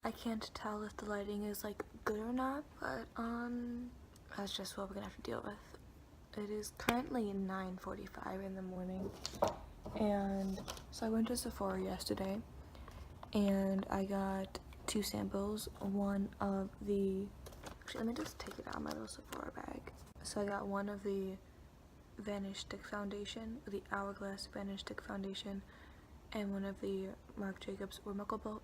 I can't tell if the lighting is like good or not, but that's just what we're gonna have to deal with. It is currently 9:45 in the morning, and so I went to Sephora yesterday and I got 2 samples. One of the, actually let me just take it out of my little Sephora bag. So I got one of the Vanish Stick Foundation, the Hourglass Vanish Stick Foundation, and one of the Marc Jacobs Remarkable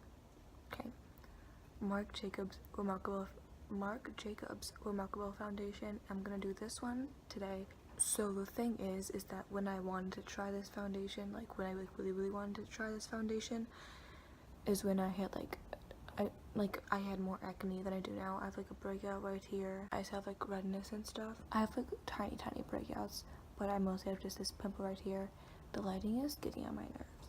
Foundation. I'm gonna do this one today. So the thing is that when I wanted to try this foundation, like when I really wanted to try this foundation, is when I had I had more acne than I do now. I have like a breakout right here. I just have like redness and stuff. I have like tiny breakouts, but I mostly have just this pimple right here. The lighting is getting on my nerves.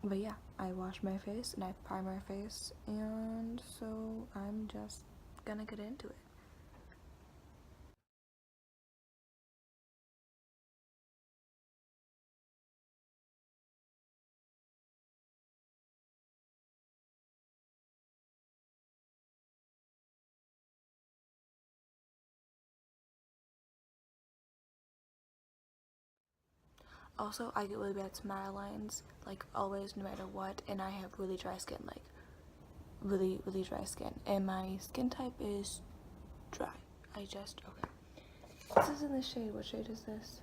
But yeah, I wash my face and I prime my face, and so I'm just gonna get into it. Also, I get really bad smile lines, like always, no matter what, and I have really dry skin, like really dry skin, and my skin type is dry. Okay. This is in the shade. What shade is this?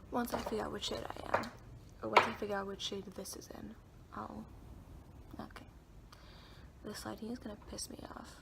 Once I figure out which shade I am, or once I figure out which shade this is in, okay. This lighting is gonna piss me off.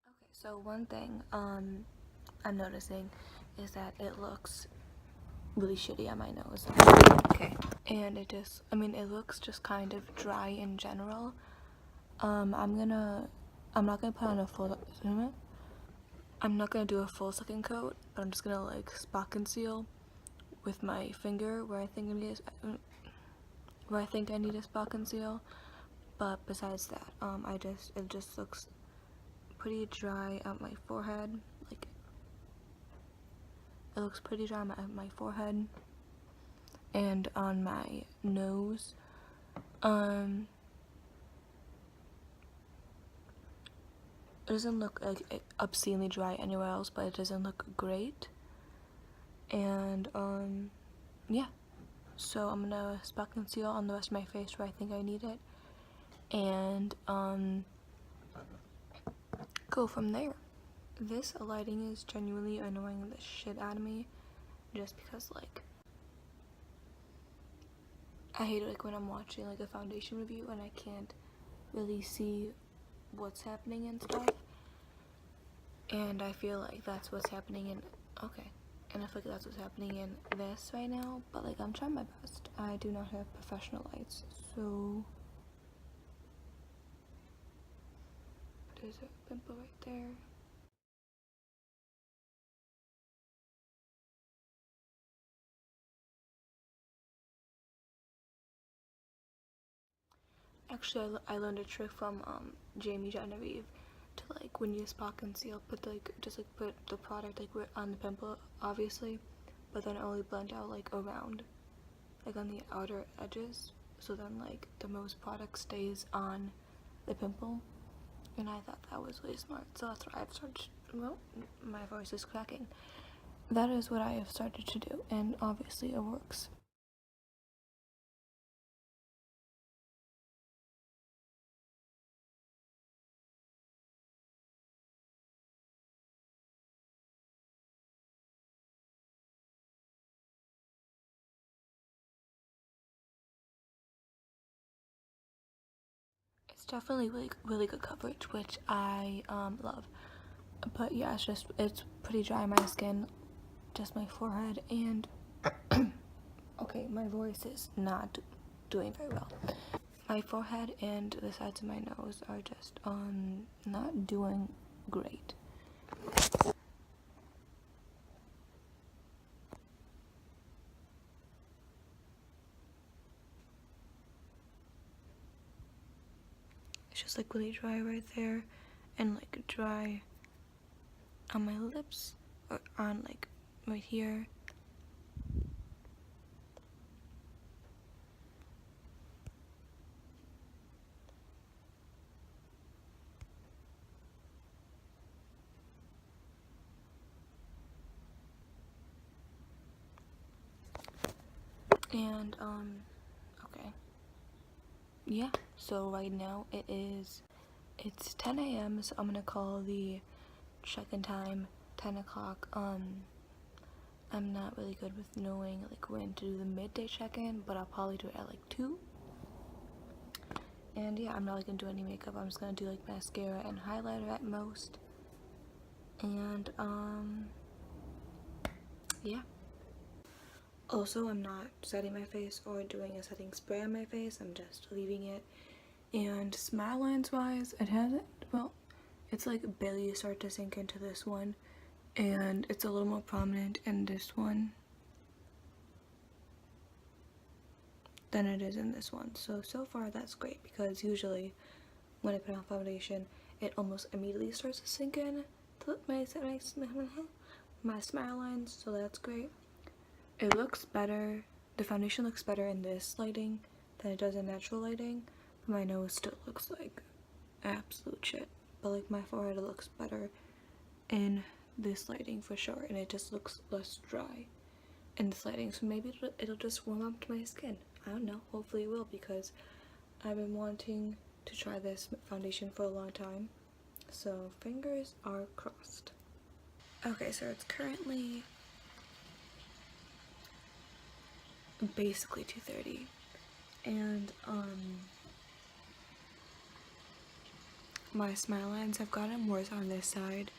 Okay, so one thing I'm noticing is that it looks really shitty on my nose. Okay. And it looks just kind of dry in general. I'm not gonna put on a full, I'm not gonna do a full second coat, but I'm just gonna like spot conceal with my finger where I think I need a spot conceal. But besides that, it just looks pretty dry on my forehead. Like, it looks pretty dry on my forehead and on my nose. it doesn't look like obscenely dry anywhere else, but it doesn't look great. And yeah, so I'm gonna spot conceal on the rest of my face where I think I need it, and go from there. This lighting is genuinely annoying the shit out of me, just because like I hate it like when I'm watching like a foundation review and I can't really see what's happening and stuff, and I feel like that's what's happening in and I feel like that's what's happening in this right now, but like I'm trying my best. I do not have professional lights, so there's a pimple right there. Actually, I learned a trick from Jamie Genevieve to like when you spot conceal, put like just like put the product like on the pimple, obviously, but then only blend out like around, like on the outer edges, so then like the most product stays on the pimple, and I thought that was really smart. So that's what I've started. Well, my voice is cracking. That is what I have started to do, and obviously it works. It's definitely really good coverage, which I love. But yeah, it's pretty dry on my skin, just my forehead, and okay, my voice is not doing very well. My forehead and the sides of my nose are just not doing great. It's just like really dry right there, and like dry on my lips, or on like right here. And okay, yeah, so right now it's 10 a.m, so I'm gonna call the check-in time 10 o'clock. I'm not really good with knowing like when to do the midday check-in, but I'll probably do it at like 2. And yeah, I'm not like gonna do any makeup. I'm just gonna do like mascara and highlighter at most. And yeah. Also, I'm not setting my face or doing a setting spray on my face. I'm just leaving it. And smile lines wise, it hasn't, well, it's like barely start to sink into this one, and it's a little more prominent in this one than it is in this one. So far that's great, because usually when I put on foundation, it almost immediately starts to sink in to my smile lines, so that's great. It looks better, the foundation looks better in this lighting than it does in natural lighting, but my nose still looks like absolute shit. But like my forehead looks better in this lighting for sure, and it just looks less dry in this lighting, so maybe it'll just warm up to my skin. I don't know, hopefully it will, because I've been wanting to try this foundation for a long time, so fingers are crossed. Okay, so it's currently basically 2:30, and my smile lines have gotten worse on this side.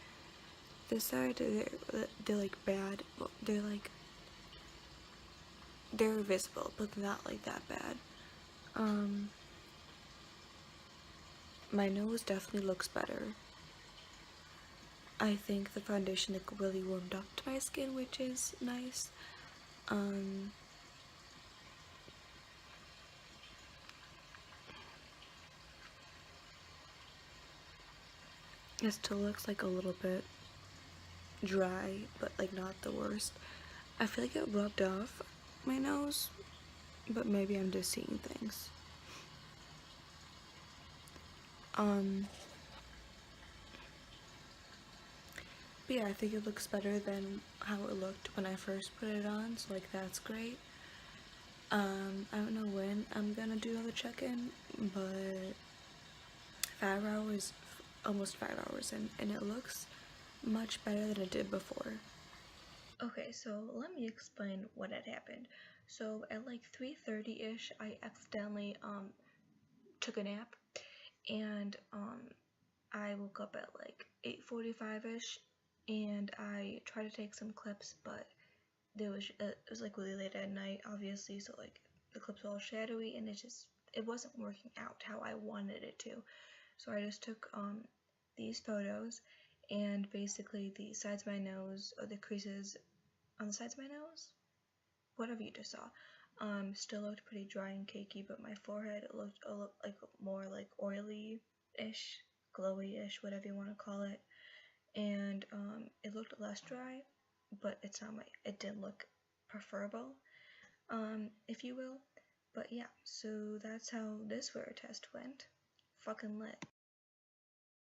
This side, they're like bad. Well, they're visible, but not like that bad. My nose definitely looks better. I think the foundation like really warmed up to my skin, which is nice. It still looks like a little bit dry, but like not the worst. I feel like it rubbed off my nose, but maybe I'm just seeing things. But yeah, I think it looks better than how it looked when I first put it on, so like that's great. I don't know when I'm gonna do the check-in, but 5 hours, almost 5 hours in, and it looks much better than it did before. Okay, so let me explain what had happened. So at like 3:30ish, I accidentally took a nap, and I woke up at like 8:45ish, and I tried to take some clips, but it was like really late at night, obviously, so like the clips were all shadowy, and it wasn't working out how I wanted it to. So I just took these photos, and basically the sides of my nose, or the creases on the sides of my nose, whatever you just saw, still looked pretty dry and cakey, but my forehead looked like more like oily-ish, glowy-ish, whatever you want to call it, and it looked less dry, but it didn't look preferable, if you will. But yeah, so that's how this wear test went. Fucking lit.